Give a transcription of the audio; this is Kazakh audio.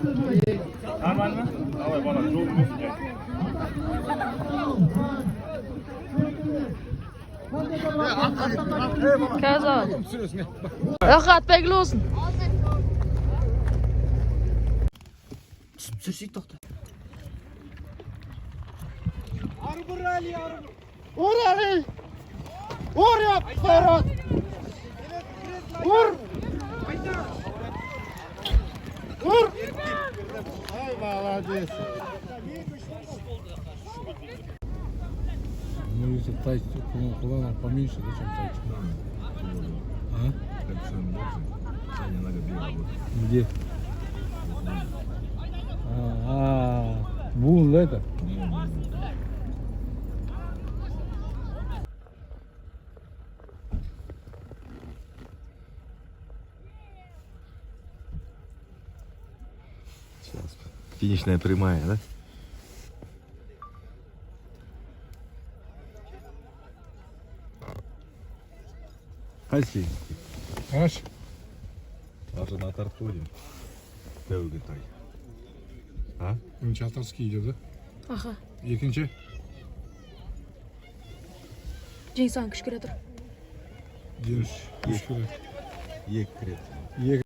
Normal mi? Давай bana çok olsun gel. Kazan. Rahat bekle olsun. Sürçük toxta. Vur Ali! Vur yap Ferhat! Vur! Vur! Ay молодец! Ну, если тайчик кулана поменьше, зачем тайчик? А? Где? Бул это? Сейчас. Финишная прямая, да? Хаси. Аш? Даже на Тартуре. Тәугетай. А? Бірінші атарский идет, да? Аха. Екінші? Жеңсан күшкіре тұр. Үш. Үш. Ек крет. Екі.